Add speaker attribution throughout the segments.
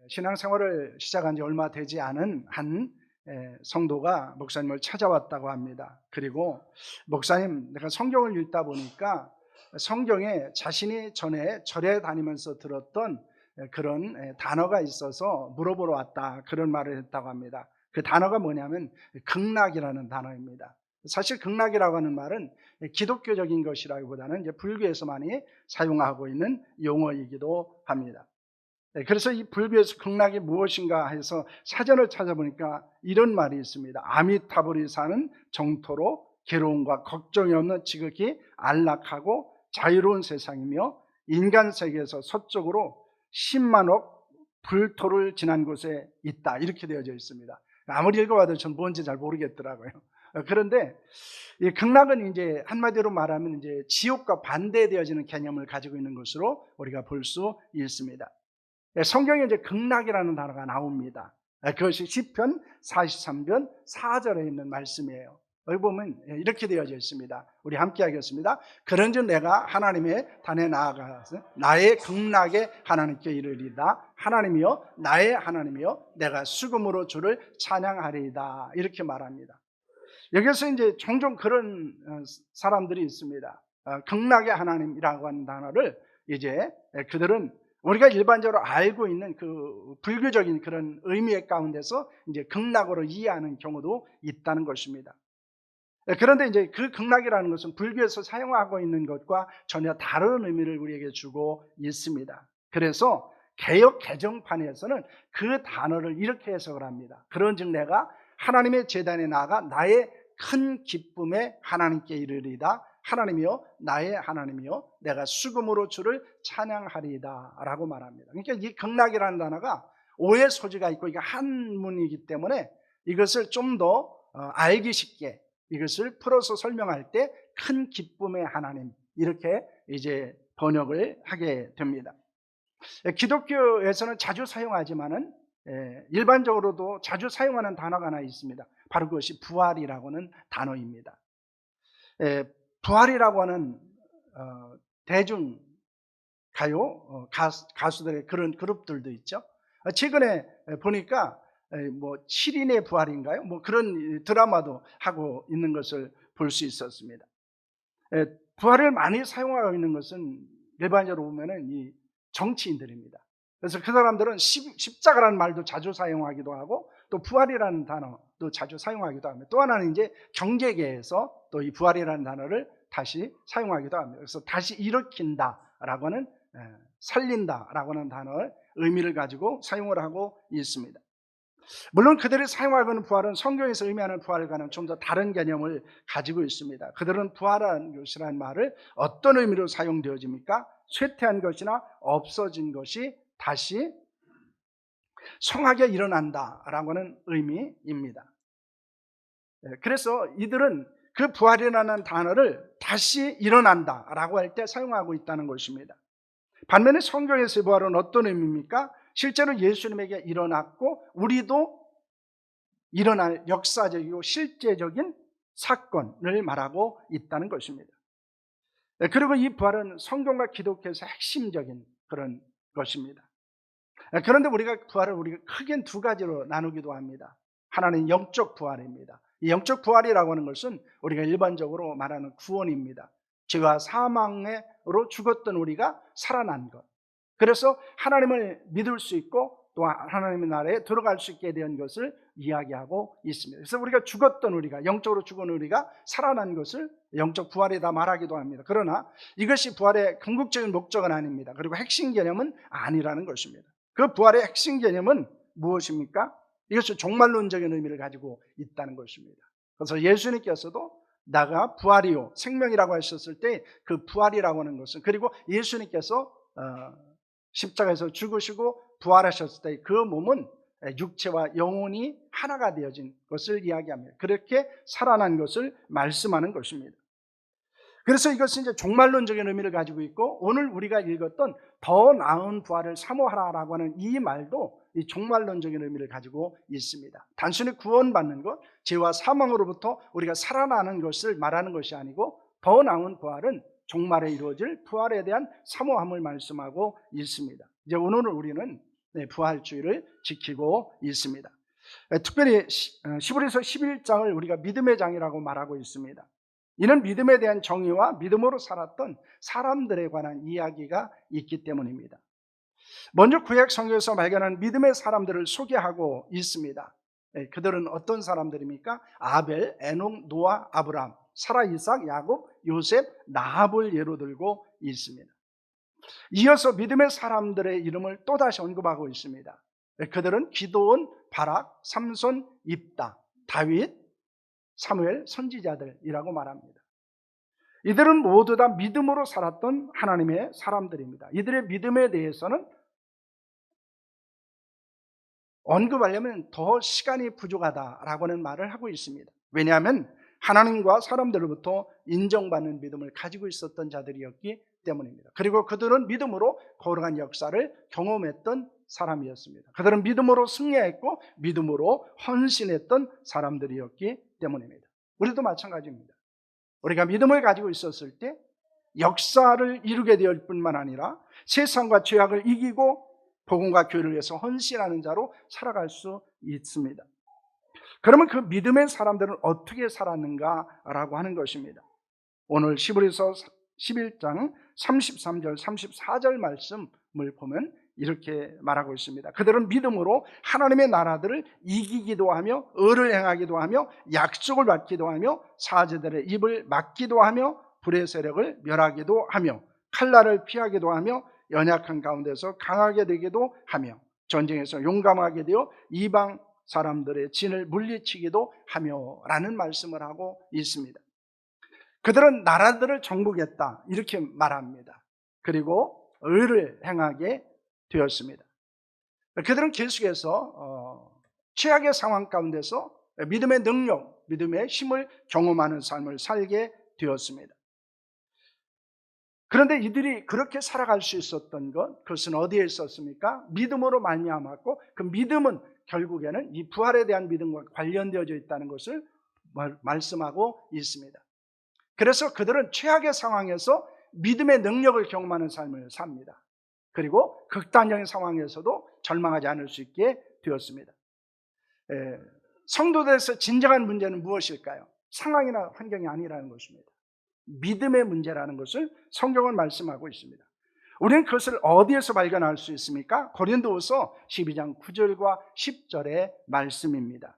Speaker 1: 신앙생활을 시작한 지 얼마 되지 않은 한 성도가 목사님을 찾아왔다고 합니다. 그리고 목사님, 내가 성경을 읽다 보니까 성경에 자신이 전에 절에 다니면서 들었던 그런 단어가 있어서 물어보러 왔다, 그런 말을 했다고 합니다. 그 단어가 뭐냐면 극락이라는 단어입니다. 사실 극락이라고 하는 말은 기독교적인 것이라기보다는 이제 불교에서 많이 사용하고 있는 용어이기도 합니다. 그래서 이 불교에서 극락이 무엇인가 해서 사전을 찾아보니까 이런 말이 있습니다. 아미타불이 정토로 괴로움과 걱정이 없는 지극히 안락하고 자유로운 세상이며 인간 세계에서 서쪽으로 10만억 불토를 지난 곳에 있다, 이렇게 되어져 있습니다. 아무리 읽어봐도 전 뭔지 잘 모르겠더라고요. 그런데 이 극락은 이제 한마디로 말하면 이제 지옥과 반대되어지는 개념을 가지고 있는 것으로 우리가 볼 수 있습니다. 성경에 이제 극락이라는 단어가 나옵니다. 그것이 시편 43편 4절에 있는 말씀이에요. 여기 보면 이렇게 되어져 있습니다. 우리 함께 하겠습니다. 그런즉 내가 하나님의 단에 나아가서 나의 극락에 하나님께 이르리다. 하나님이여 나의 하나님이여 내가 수금으로 주를 찬양하리이다, 이렇게 말합니다. 여기서 이제 종종 그런 사람들이 있습니다. 극락의 하나님이라고 하는 단어를 이제 그들은 우리가 일반적으로 알고 있는 그 불교적인 그런 의미의 가운데서 이제 극락으로 이해하는 경우도 있다는 것입니다. 그런데 이제 그 극락이라는 것은 불교에서 사용하고 있는 것과 전혀 다른 의미를 우리에게 주고 있습니다. 그래서 개역 개정판에서는 그 단어를 이렇게 해석을 합니다. 그런즉 내가 하나님의 제단에 나아가 나의 큰 기쁨에 하나님께 이르리다. 하나님이여 나의 하나님이여 내가 수금으로 주를 찬양하리이다 라고 말합니다. 그러니까 이 극락이라는 단어가 오해 소지가 있고 이게 한문이기 때문에 이것을 좀 더 알기 쉽게 이것을 풀어서 설명할 때 큰 기쁨의 하나님, 이렇게 이제 번역을 하게 됩니다. 기독교에서는 자주 사용하지만은 일반적으로도 자주 사용하는 단어가 하나 있습니다. 바로 그것이 부활이라고는 단어입니다. 부활이라고 하는 대중 가요 가수들의 그런 그룹들도 있죠. 최근에 보니까 뭐 7인의 부활인가요? 뭐 그런 드라마도 하고 있는 것을 볼 수 있었습니다. 부활을 많이 사용하고 있는 것은 일반적으로 보면은 이 정치인들입니다. 그래서 그 사람들은 십자가라는 말도 자주 사용하기도 하고 또 부활이라는 단어도 자주 사용하기도 합니다. 또 하나는 이제 경제계에서 또 이 부활이라는 단어를 다시 사용하기도 합니다. 그래서 다시 일으킨다라고 하는 살린다라고 하는 단어의 의미를 가지고 사용을 하고 있습니다. 물론 그들이 사용하고 있는 부활은 성경에서 의미하는 부활과는 좀 더 다른 개념을 가지고 있습니다. 그들은 부활한 것이라는 말을 어떤 의미로 사용되어집니까? 쇠퇴한 것이나 없어진 것이 다시 성하게 일어난다라고 하는 의미입니다. 그래서 이들은 그 부활이라는 단어를 다시 일어난다라고 할 때 사용하고 있다는 것입니다. 반면에 성경에서의 부활은 어떤 의미입니까? 실제로 예수님에게 일어났고 우리도 일어날 역사적이고 실제적인 사건을 말하고 있다는 것입니다. 그리고 이 부활은 성경과 기독교에서 핵심적인 그런 것입니다. 그런데 우리가 부활을 크게 두 가지로 나누기도 합니다. 하나는 영적 부활입니다. 이 영적 부활이라고 하는 것은 우리가 일반적으로 말하는 구원입니다. 죄와 사망으로 죽었던 우리가 살아난 것. 그래서 하나님을 믿을 수 있고 또 하나님의 나라에 들어갈 수 있게 된 것을 이야기하고 있습니다. 그래서 우리가 죽었던 우리가, 영적으로 죽은 우리가 살아난 것을 영적 부활이다 말하기도 합니다. 그러나 이것이 부활의 궁극적인 목적은 아닙니다. 그리고 핵심 개념은 아니라는 것입니다. 그 부활의 핵심 개념은 무엇입니까? 이것이 종말론적인 의미를 가지고 있다는 것입니다. 그래서 예수님께서도 나가 부활이요 생명이라고 하셨을 때 그 부활이라고 하는 것은, 그리고 예수님께서 십자가에서 죽으시고 부활하셨을 때 그 몸은 육체와 영혼이 하나가 되어진 것을 이야기합니다. 그렇게 살아난 것을 말씀하는 것입니다. 그래서 이것은 이제 종말론적인 의미를 가지고 있고, 오늘 우리가 읽었던 더 나은 부활을 사모하라라고 하는 이 말도 이 종말론적인 의미를 가지고 있습니다. 단순히 구원받는 것, 죄와 사망으로부터 우리가 살아나는 것을 말하는 것이 아니고, 더 나은 부활은 종말에 이루어질 부활에 대한 사모함을 말씀하고 있습니다. 이제 오늘 우리는 부활주의를 지키고 있습니다. 특별히 히브리서 11장을 우리가 믿음의 장이라고 말하고 있습니다. 이는 믿음에 대한 정의와 믿음으로 살았던 사람들에 관한 이야기가 있기 때문입니다. 먼저 구약 성경에서 발견한 믿음의 사람들을 소개하고 있습니다. 그들은 어떤 사람들입니까? 아벨, 에녹, 노아, 아브라함, 사라, 이삭, 야곱, 요셉, 라합을 예로 들고 있습니다. 이어서 믿음의 사람들의 이름을 또다시 언급하고 있습니다. 그들은 기드온, 바락, 삼손, 입다, 다윗, 사무엘, 선지자들이라고 말합니다. 이들은 모두 다 믿음으로 살았던 하나님의 사람들입니다. 이들의 믿음에 대해서는 언급하려면 더 시간이 부족하다라고는 말을 하고 있습니다. 왜냐하면 하나님과 사람들로부터 인정받는 믿음을 가지고 있었던 자들이었기 때문입니다. 그리고 그들은 믿음으로 거룩한 역사를 경험했던 사람이었습니다. 그들은 믿음으로 승리했고 믿음으로 헌신했던 사람들이었기 때문입니다. 우리도 마찬가지입니다. 우리가 믿음을 가지고 있었을 때 역사를 이루게 될 뿐만 아니라 세상과 죄악을 이기고 복음과 교회를 위해서 헌신하는 자로 살아갈 수 있습니다. 그러면 그 믿음의 사람들은 어떻게 살았는가라고 하는 것입니다. 오늘 히브리서 11장 33절 34절 말씀을 보면 이렇게 말하고 있습니다. 그들은 믿음으로 하나님의 나라들을 이기기도 하며 의를 행하기도 하며 약속을 받기도 하며 사제들의 입을 막기도 하며 불의 세력을 멸하기도 하며 칼날을 피하기도 하며 연약한 가운데서 강하게 되기도 하며 전쟁에서 용감하게 되어 이방 사람들의 진을 물리치기도 하며 라는 말씀을 하고 있습니다. 그들은 나라들을 정복했다 이렇게 말합니다. 그리고 의를 행하게 되었습니다. 그들은 계속해서 최악의 상황 가운데서 믿음의 능력, 믿음의 힘을 경험하는 삶을 살게 되었습니다. 그런데 이들이 그렇게 살아갈 수 있었던 것, 그것은 어디에 있었습니까? 믿음으로 말미암았고 그 믿음은 결국에는 이 부활에 대한 믿음과 관련되어져 있다는 것을 말씀하고 있습니다. 그래서 그들은 최악의 상황에서 믿음의 능력을 경험하는 삶을 삽니다. 그리고 극단적인 상황에서도 절망하지 않을 수 있게 되었습니다. 성도들에서 진정한 문제는 무엇일까요? 상황이나 환경이 아니라는 것입니다. 믿음의 문제라는 것을 성경은 말씀하고 있습니다. 우리는 그것을 어디에서 발견할 수 있습니까? 고린도후서 12장 9절과 10절의 말씀입니다.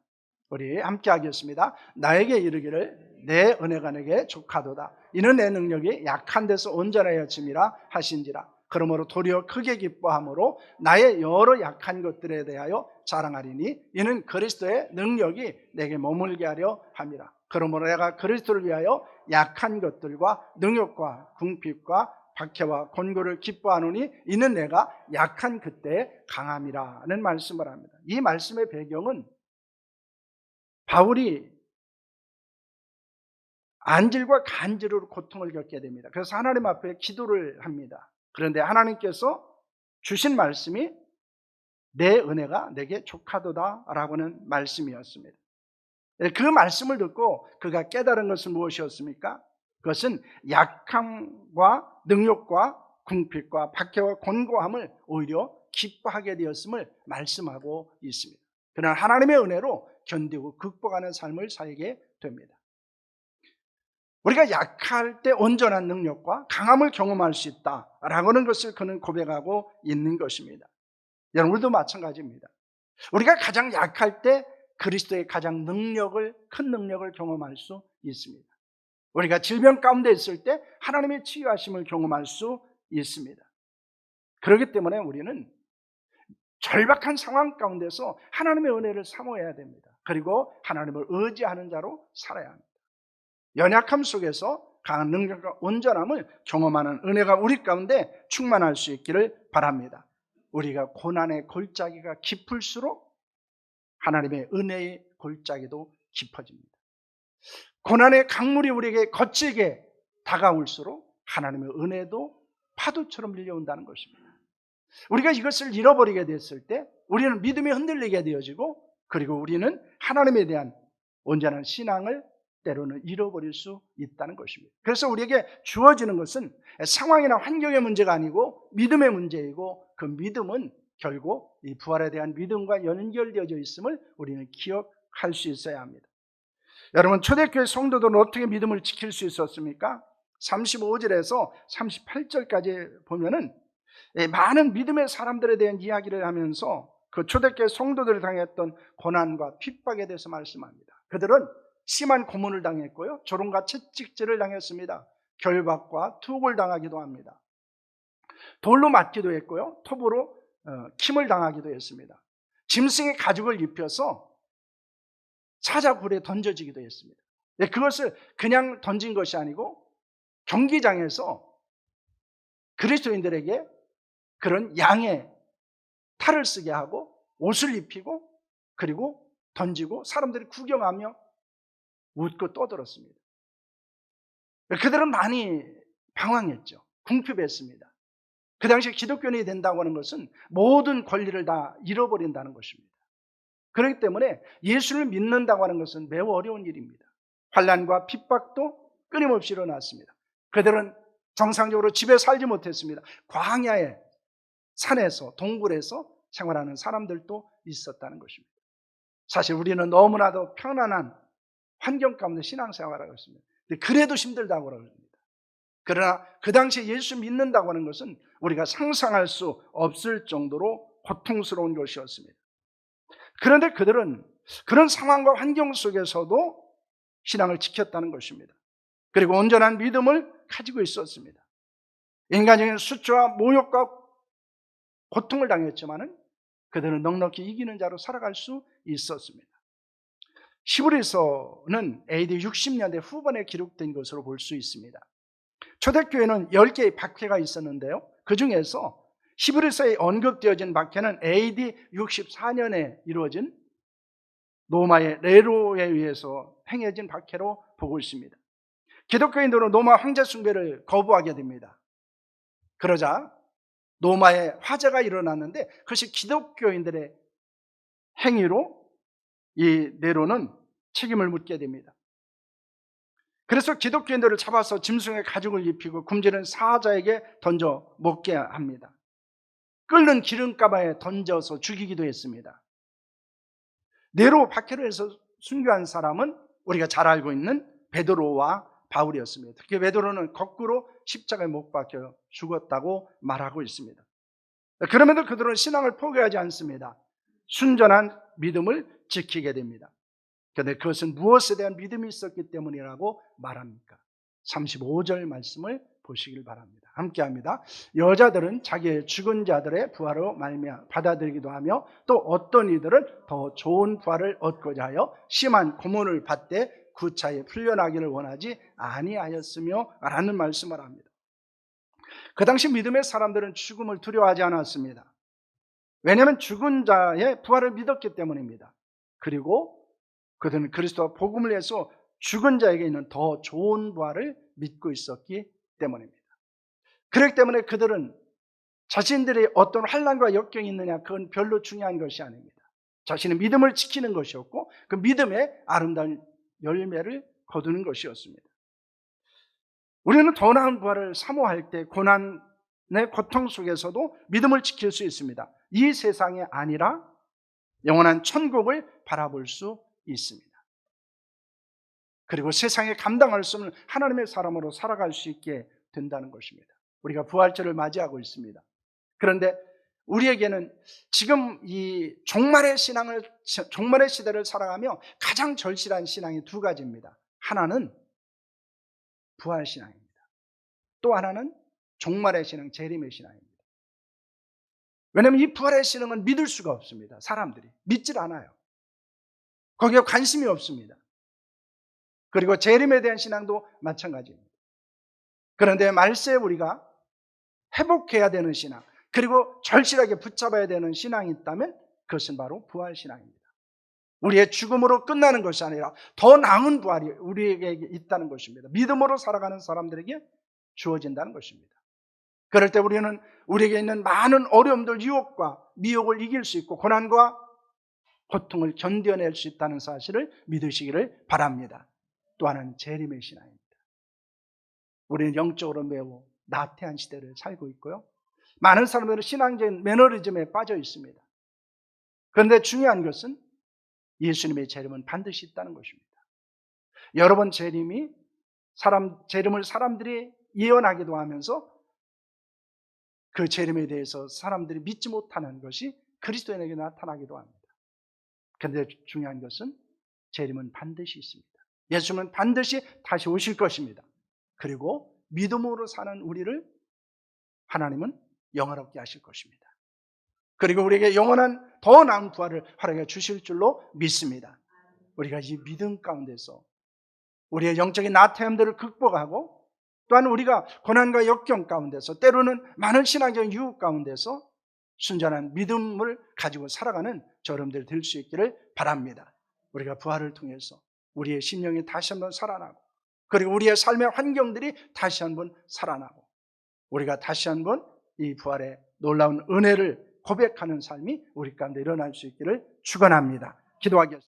Speaker 1: 우리 함께 하겠습니다. 나에게 이르기를 내 은혜가 내게 족하도다. 이는 내 능력이 약한 데서 온전하여 짐이라 하신지라. 그러므로 도리어 크게 기뻐함으로 나의 여러 약한 것들에 대하여 자랑하리니 이는 그리스도의 능력이 내게 머물게 하려 함이라. 그러므로 내가 그리스도를 위하여 약한 것들과 능력과 궁핍과 박해와 곤고를 기뻐하노니 이는 내가 약한 그때의 강함이라는 말씀을 합니다. 이 말씀의 배경은 바울이 안질과 간질으로 고통을 겪게 됩니다. 그래서 하나님 앞에 기도를 합니다. 그런데 하나님께서 주신 말씀이 내 은혜가 내게 족하도다 라고는 말씀이었습니다. 그 말씀을 듣고 그가 깨달은 것은 무엇이었습니까? 그것은 약함과 능력과 궁핍과 박해와 곤고함을 오히려 기뻐하게 되었음을 말씀하고 있습니다. 그러나 하나님의 은혜로 견디고 극복하는 삶을 살게 됩니다. 우리가 약할 때 온전한 능력과 강함을 경험할 수 있다라고 하는 것을 그는 고백하고 있는 것입니다. 여러분, 우리도 마찬가지입니다. 우리가 가장 약할 때 그리스도의 가장 큰 능력을 경험할 수 있습니다. 우리가 질병 가운데 있을 때 하나님의 치유하심을 경험할 수 있습니다. 그렇기 때문에 우리는 절박한 상황 가운데서 하나님의 은혜를 사모해야 됩니다. 그리고 하나님을 의지하는 자로 살아야 합니다. 연약함 속에서 강한 능력과 온전함을 경험하는 은혜가 우리 가운데 충만할 수 있기를 바랍니다. 우리가 고난의 골짜기가 깊을수록 하나님의 은혜의 골짜기도 깊어집니다. 고난의 강물이 우리에게 거칠게 다가올수록 하나님의 은혜도 파도처럼 밀려온다는 것입니다. 우리가 이것을 잃어버리게 됐을 때 우리는 믿음이 흔들리게 되어지고 그리고 우리는 하나님에 대한 온전한 신앙을 때로는 잃어버릴 수 있다는 것입니다. 그래서 우리에게 주어지는 것은 상황이나 환경의 문제가 아니고 믿음의 문제이고 그 믿음은 결국 이 부활에 대한 믿음과 연결되어져 있음을 우리는 기억할 수 있어야 합니다. 여러분, 초대교회 성도들은 어떻게 믿음을 지킬 수 있었습니까? 35절에서 38절까지 보면은 많은 믿음의 사람들에 대한 이야기를 하면서 그 초대교회 성도들을 당했던 고난과 핍박에 대해서 말씀합니다. 그들은 심한 고문을 당했고요, 조롱과 채찍질을 당했습니다. 결박과 투옥을 당하기도 합니다. 돌로 맞기도 했고요, 톱으로 침을 당하기도 했습니다. 짐승의 가죽을 입혀서 사자굴에 던져지기도 했습니다. 그것을 그냥 던진 것이 아니고 경기장에서 그리스도인들에게 그런 양의 탈을 쓰게 하고 옷을 입히고 그리고 던지고 사람들이 구경하며 웃고 떠들었습니다. 그들은 많이 방황했죠. 궁핍했습니다. 그 당시에 기독교인이 된다고 하는 것은 모든 권리를 다 잃어버린다는 것입니다. 그렇기 때문에 예수를 믿는다고 하는 것은 매우 어려운 일입니다. 환난과 핍박도 끊임없이 일어났습니다. 그들은 정상적으로 집에 살지 못했습니다. 광야에, 산에서, 동굴에서 생활하는 사람들도 있었다는 것입니다. 사실 우리는 너무나도 편안한 환경 가운데 신앙생활을 하고 있습니다. 그래도 힘들다고 그럽니다. 그러나 그 당시에 예수 믿는다고 하는 것은 우리가 상상할 수 없을 정도로 고통스러운 것이었습니다. 그런데 그들은 그런 상황과 환경 속에서도 신앙을 지켰다는 것입니다. 그리고 온전한 믿음을 가지고 있었습니다. 인간적인 수치와 모욕과 고통을 당했지만은 그들은 넉넉히 이기는 자로 살아갈 수 있었습니다. 히브리서는 AD 60년대 후반에 기록된 것으로 볼 수 있습니다. 초대교회는 10개의 박해가 있었는데요, 그 중에서 히브리서에 언급되어진 박해는 AD 64년에 이루어진 로마의 네로에 의해서 행해진 박해로 보고 있습니다. 기독교인들은 로마 황제 숭배를 거부하게 됩니다. 그러자 로마에 화재가 일어났는데 그것이 기독교인들의 행위로 이 네로는 책임을 묻게 됩니다. 그래서 기독교인들을 잡아서 짐승의 가죽을 입히고 굶주린 사자에게 던져 먹게 합니다. 끓는 기름가마에 던져서 죽이기도 했습니다. 네로 박해로 해서 순교한 사람은 우리가 잘 알고 있는 베드로와 바울이었습니다. 특히 베드로는 거꾸로 십자가에 못 박혀 죽었다고 말하고 있습니다. 그럼에도 그들은 신앙을 포기하지 않습니다. 순전한 믿음을 지키게 됩니다. 그런데 그것은 무엇에 대한 믿음이 있었기 때문이라고 말합니까? 35절 말씀을 보시길 바랍니다. 함께합니다. 여자들은 자기의 죽은 자들의 부활로 말미암아 받아들이기도 하며 또 어떤 이들은 더 좋은 부활을 얻고자 하여 심한 고문을 받되 구차히 풀려나기를 원하지 아니하였으며 라는 말씀을 합니다. 그 당시 믿음의 사람들은 죽음을 두려워하지 않았습니다. 왜냐하면 죽은 자의 부활을 믿었기 때문입니다. 그리고 그들은 그리스도와 복음을 위해서 죽은 자에게 있는 더 좋은 부활을 믿고 있었기 때문입니다. 그렇기 때문에 그들은 자신들이 어떤 환난과 역경이 있느냐, 그건 별로 중요한 것이 아닙니다. 자신의 믿음을 지키는 것이었고 그 믿음의 아름다운 열매를 거두는 것이었습니다. 우리는 더 나은 부활을 사모할 때 고난의 고통 속에서도 믿음을 지킬 수 있습니다. 이 세상이 아니라 영원한 천국을 바라볼 수 있습니다. 그리고 세상에 감당할 수 없는 하나님의 사람으로 살아갈 수 있게 된다는 것입니다. 우리가 부활절을 맞이하고 있습니다. 그런데 우리에게는 지금 이 종말의 시대를 살아가며 가장 절실한 신앙이 두 가지입니다. 하나는 부활 신앙입니다. 또 하나는 종말의 신앙, 재림의 신앙입니다. 왜냐하면 이 부활의 신앙은 믿을 수가 없습니다. 사람들이 믿질 않아요. 거기에 관심이 없습니다. 그리고 재림에 대한 신앙도 마찬가지입니다. 그런데 말세에 우리가 회복해야 되는 신앙, 그리고 절실하게 붙잡아야 되는 신앙이 있다면 그것은 바로 부활신앙입니다. 우리의 죽음으로 끝나는 것이 아니라 더 나은 부활이 우리에게 있다는 것입니다. 믿음으로 살아가는 사람들에게 주어진다는 것입니다. 그럴 때 우리는 우리에게 있는 많은 어려움들, 유혹과 미혹을 이길 수 있고 고난과 고통을 견뎌낼 수 있다는 사실을 믿으시기를 바랍니다. 또 하나는 재림의 신앙입니다. 우리는 영적으로 매우 나태한 시대를 살고 있고요, 많은 사람들은 신앙적인 매너리즘에 빠져 있습니다. 그런데 중요한 것은 예수님의 재림은 반드시 있다는 것입니다. 여러 번 재림을 사람들이 예언하기도 하면서 그 재림에 대해서 사람들이 믿지 못하는 것이 그리스도인에게 나타나기도 합니다. 그런데 중요한 것은 재림은 반드시 있습니다. 예수님은 반드시 다시 오실 것입니다. 그리고 믿음으로 사는 우리를 하나님은 영화롭게 하실 것입니다. 그리고 우리에게 영원한 더 나은 부활을 허락해 주실 줄로 믿습니다. 우리가 이 믿음 가운데서 우리의 영적인 나태함들을 극복하고 또한 우리가 고난과 역경 가운데서 때로는 많은 신앙적인 유혹 가운데서 순전한 믿음을 가지고 살아가는 여러분들 될 수 있기를 바랍니다. 우리가 부활을 통해서 우리의 심령이 다시 한번 살아나고 그리고 우리의 삶의 환경들이 다시 한번 살아나고 우리가 다시 한번 이 부활의 놀라운 은혜를 고백하는 삶이 우리 가운데 일어날 수 있기를 축원합니다. 기도하겠습니다.